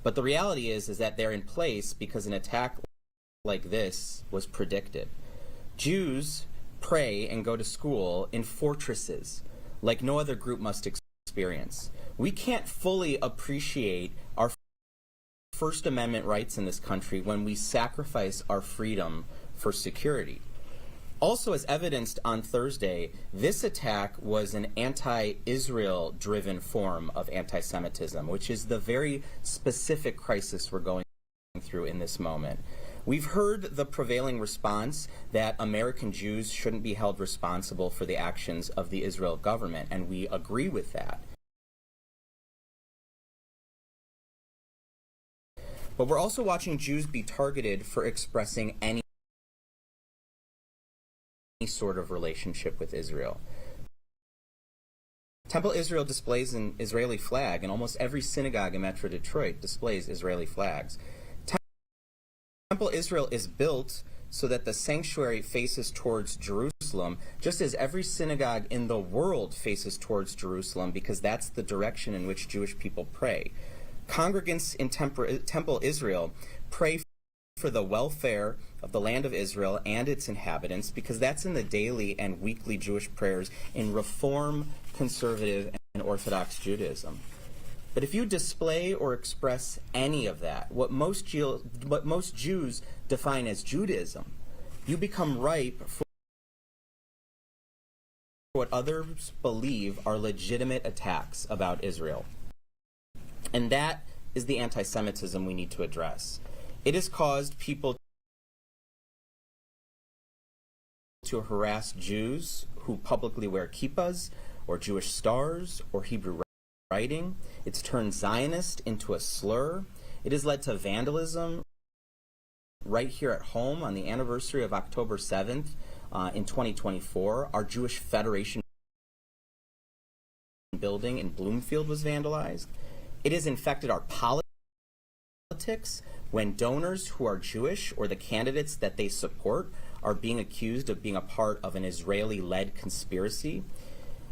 But the reality is that they're in place because an attack like this was predicted. Jews pray and go to school in fortresses like no other group must experience. We can't fully appreciate our First Amendment rights in this country when we sacrifice our freedom for security. Also, as evidenced on Thursday, this attack was an anti-Israel driven form of anti-Semitism, which is the very specific crisis we're going through in this moment. We've heard the prevailing response that American Jews shouldn't be held responsible for the actions of the Israel government, and we agree with that. But we're also watching Jews be targeted for expressing any sort of relationship with Israel. Temple Israel displays an Israeli flag, and almost every synagogue in Metro Detroit displays Israeli flags. Temple Israel is built so that the sanctuary faces towards Jerusalem, just as every synagogue in the world faces towards Jerusalem, because that's the direction in which Jewish people pray. Congregants in Temple Israel pray for the welfare of the land of Israel and its inhabitants, because that's in the daily and weekly Jewish prayers in Reform, Conservative, and Orthodox Judaism. But if you display or express any of that, what most Jews define as Judaism, you become ripe for what others believe are legitimate attacks about Israel. And that is the anti-Semitism we need to address. It has caused people to harass Jews who publicly wear kippahs or Jewish stars or Hebrew writing. It's turned Zionist into a slur. It has led to vandalism right here at home on the anniversary of October 7th in 2024. Our Jewish Federation building in Bloomfield was vandalized. It has infected our politics when donors who are Jewish or the candidates that they support are being accused of being a part of an Israeli-led conspiracy.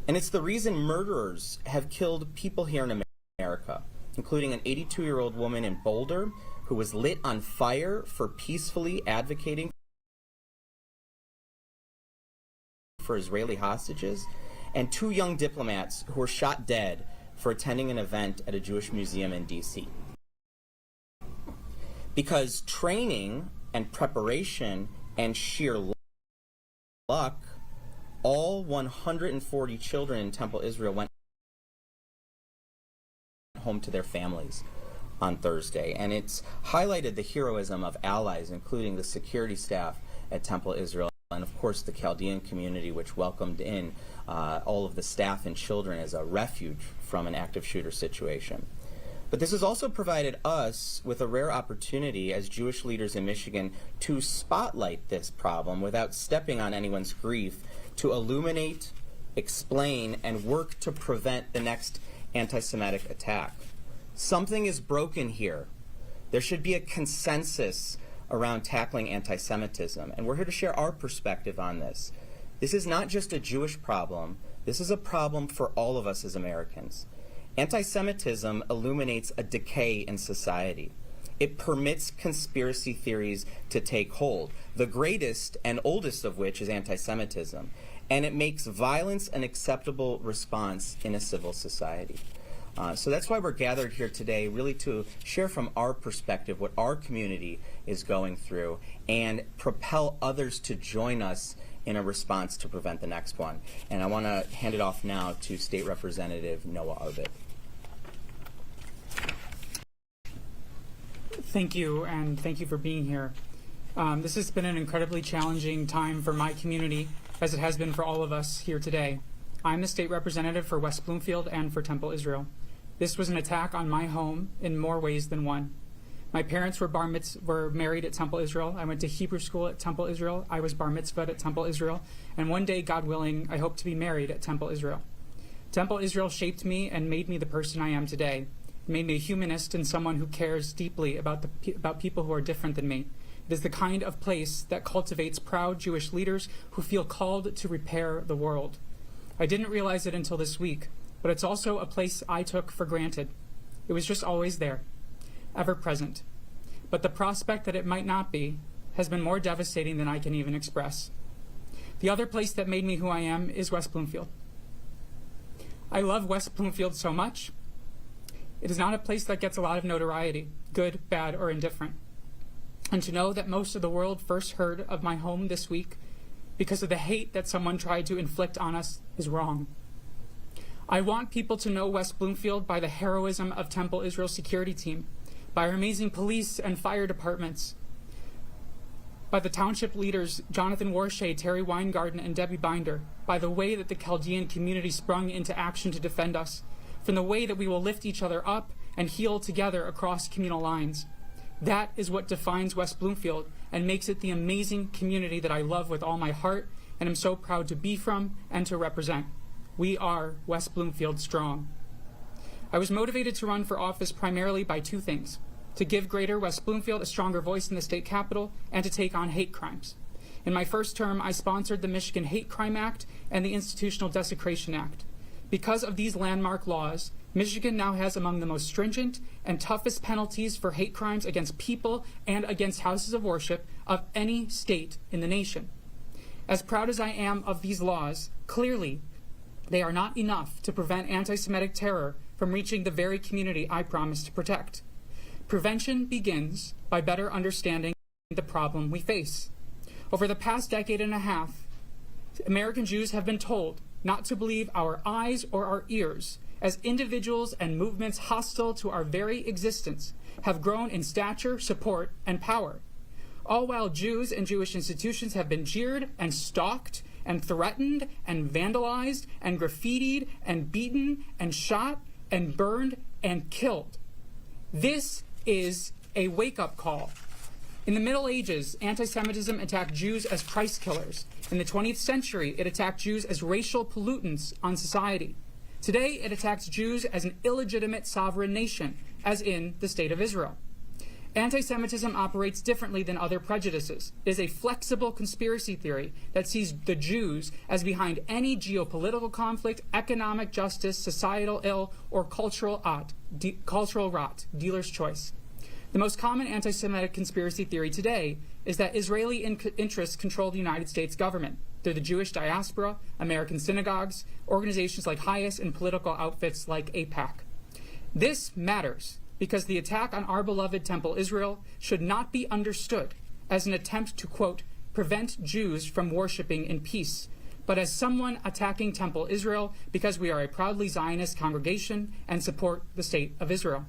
And it's the reason murderers have killed people here in America, including an 82-year-old woman in Boulder who was lit on fire for peacefully advocating for Israeli hostages, and 2 young diplomats who were shot dead for attending an event at a Jewish museum in D.C. Because training and preparation and sheer luck, all 140 children in Temple Israel went home to their families on Thursday. And it's highlighted the heroism of allies, including the security staff at Temple Israel, and of course the Chaldean community, which welcomed in all of the staff and children as a refuge from an active shooter situation. But this has also provided us with a rare opportunity as Jewish leaders in Michigan to spotlight this problem without stepping on anyone's grief, to illuminate, explain, and work to prevent the next anti-Semitic attack. Something is broken here. There should be a consensus around tackling anti-Semitism, and we're here to share our perspective on this. This is not just a Jewish problem. This is a problem for all of us as Americans. Anti-Semitism illuminates a decay in society. It permits conspiracy theories to take hold, the greatest and oldest of which is anti-Semitism, and it makes violence an acceptable response in a civil society. So that's why we're gathered here today, really to share from our perspective what our community is going through and propel others to join us in a response to prevent the next one. And I want to hand it off now to State Representative Noah Arbit. Thank you, and thank you for being here. This has been an incredibly challenging time for my community, as it has been for all of us here today. I'm the state representative for West Bloomfield and for Temple Israel. This was an attack on my home in more ways than one. My parents were married at Temple Israel. I went to Hebrew school at Temple Israel. I was bar mitzvahed at Temple Israel. And one day, God willing, I hope to be married at Temple Israel. Temple Israel shaped me and made me the person I am today. It made me a humanist and someone who cares deeply about people who are different than me. It is the kind of place that cultivates proud Jewish leaders who feel called to repair the world. I didn't realize it until this week, but it's also a place I took for granted. It was just always there. ever present. But the prospect that it might not be has been more devastating than I can even express. The other place that made me who I am is West Bloomfield. I love West Bloomfield so much. It is not a place that gets a lot of notoriety, good, bad, or indifferent. And to know that most of the world first heard of my home this week because of the hate that someone tried to inflict on us is wrong. I want people to know West Bloomfield by the heroism of Temple Israel's security team, by our amazing police and fire departments, by the township leaders Jonathan Warshay, Terry Weingarten, and Debbie Binder, by the way that the Chaldean community sprung into action to defend us, from the way that we will lift each other up and heal together across communal lines. That is what defines West Bloomfield and makes it the amazing community that I love with all my heart and am so proud to be from and to represent. We are West Bloomfield strong. I was motivated to run for office primarily by two things: to give Greater West Bloomfield a stronger voice in the state capitol and to take on hate crimes. In my first term, I sponsored the Michigan Hate Crime Act and the Institutional Desecration Act. Because of these landmark laws, Michigan now has among the most stringent and toughest penalties for hate crimes against people and against houses of worship of any state in the nation. As proud as I am of these laws, clearly they are not enough to prevent anti-Semitic terror from reaching the very community I promised to protect. Prevention begins by better understanding the problem we face. Over the past decade and a half, American Jews have been told not to believe our eyes or our ears, as individuals and movements hostile to our very existence have grown in stature, support, and power. All while Jews and Jewish institutions have been jeered and stalked and threatened and vandalized and graffitied and beaten and shot and burned and killed. This is a wake-up call. In the Middle Ages, anti-Semitism attacked Jews as Christ killers. In the 20th century, it attacked Jews as racial pollutants on society. Today, it attacks Jews as an illegitimate sovereign nation, as in the State of Israel. Anti-Semitism operates differently than other prejudices. It is a flexible conspiracy theory that sees the Jews as behind any geopolitical conflict, economic justice, societal ill, or cultural rot, dealer's choice. The most common anti-Semitic conspiracy theory today is that Israeli interests control the United States government through the Jewish diaspora, American synagogues, organizations like HIAS, and political outfits like AIPAC. This matters because the attack on our beloved Temple Israel should not be understood as an attempt to, quote, prevent Jews from worshiping in peace, but as someone attacking Temple Israel because we are a proudly Zionist congregation and support the State of Israel.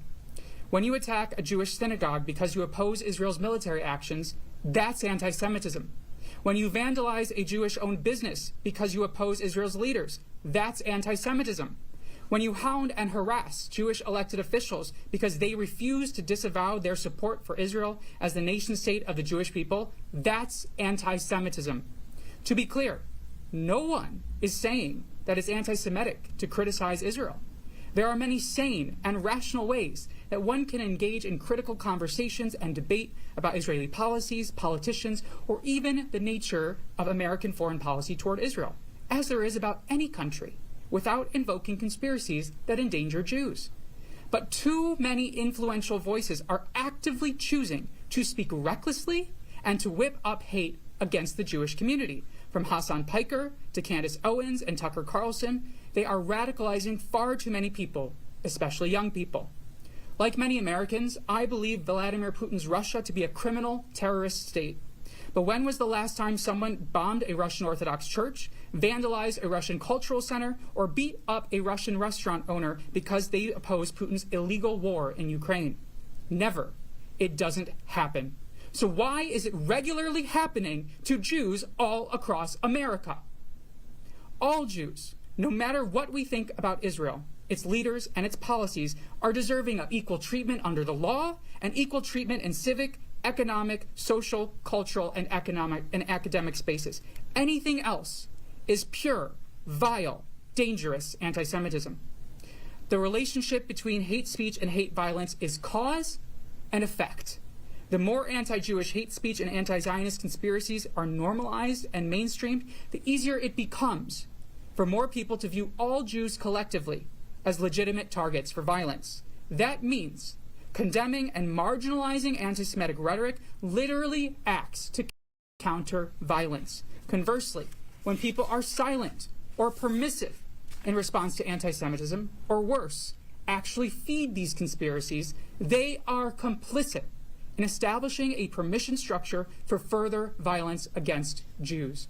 When you attack a Jewish synagogue because you oppose Israel's military actions, that's anti-Semitism. When you vandalize a Jewish-owned business because you oppose Israel's leaders, that's anti-Semitism. When you hound and harass Jewish elected officials because they refuse to disavow their support for Israel as the nation-state of the Jewish people, that's anti-Semitism. To be clear, no one is saying that it's anti-Semitic to criticize Israel. There are many sane and rational ways that one can engage in critical conversations and debate about Israeli policies, politicians, or even the nature of American foreign policy toward Israel, as there is about any country, without invoking conspiracies that endanger Jews. But too many influential voices are actively choosing to speak recklessly and to whip up hate against the Jewish community. From Hassan Piker to Candace Owens and Tucker Carlson, they are radicalizing far too many people, especially young people. Like many Americans, I believe Vladimir Putin's Russia to be a criminal terrorist state. But when was the last time someone bombed a Russian Orthodox church, vandalized a Russian cultural center, or beat up a Russian restaurant owner because they oppose Putin's illegal war in Ukraine? Never. It doesn't happen. So why is it regularly happening to Jews all across America? All Jews, no matter what we think about Israel, its leaders, and its policies, are deserving of equal treatment under the law and equal treatment in civic, economic, social, cultural, and academic spaces. Anything else is pure, vile, dangerous anti-Semitism. The relationship between hate speech and hate violence is cause and effect. The more anti-Jewish hate speech and anti-Zionist conspiracies are normalized and mainstreamed, the easier it becomes for more people to view all Jews collectively as legitimate targets for violence. That means Condemning and marginalizing anti-Semitic rhetoric literally acts to counter violence. Conversely, when people are silent or permissive in response to anti-Semitism, or worse, actually feed these conspiracies, they are complicit in establishing a permission structure for further violence against Jews.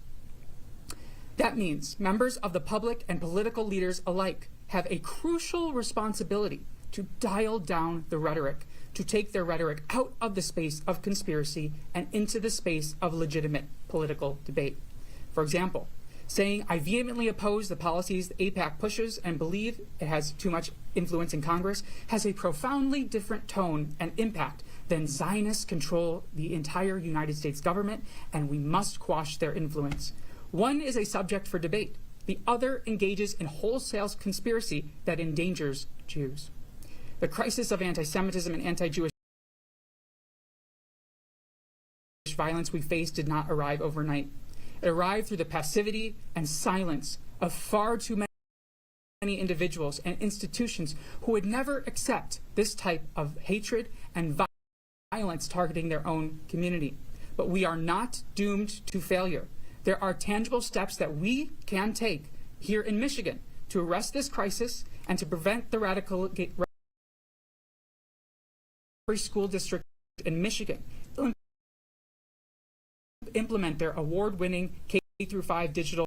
That means members of the public and political leaders alike have a crucial responsibility to dial down the rhetoric, to take their rhetoric out of the space of conspiracy and into the space of legitimate political debate. For example, saying, "I vehemently oppose the policies the AIPAC pushes and believe it has too much influence in Congress," has a profoundly different tone and impact than "Zionists control the entire United States government and we must quash their influence." One is a subject for debate. The other engages in wholesale conspiracy that endangers Jews. The crisis of anti-Semitism and anti-Jewish violence we face did not arrive overnight. It arrived through the passivity and silence of far too many individuals and institutions who would never accept this type of hatred and violence targeting their own community. But we are not doomed to failure. There are tangible steps that we can take here in Michigan to arrest this crisis and to prevent the radical school district in Michigan implement their award-winning K-5 digital